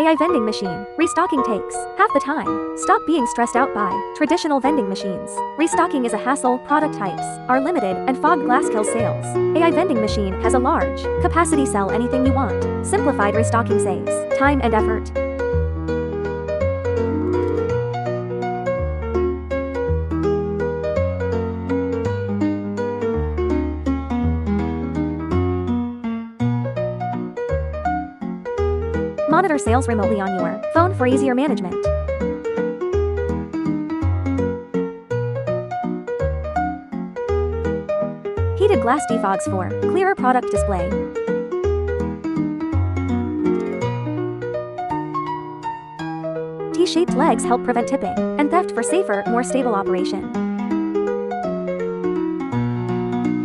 AI vending machine. Restocking takes half the time. Stop being stressed out by traditional vending machines. Restocking is a hassle, product types are limited, and fog glass kills sales. AI vending machine has a large capacity, sell anything you want. Simplified restocking saves time and effort. Monitor sales remotely on your phone for easier management. Heated glass defogs for clearer product display. T-shaped legs help prevent tipping and theft for safer, more stable operation.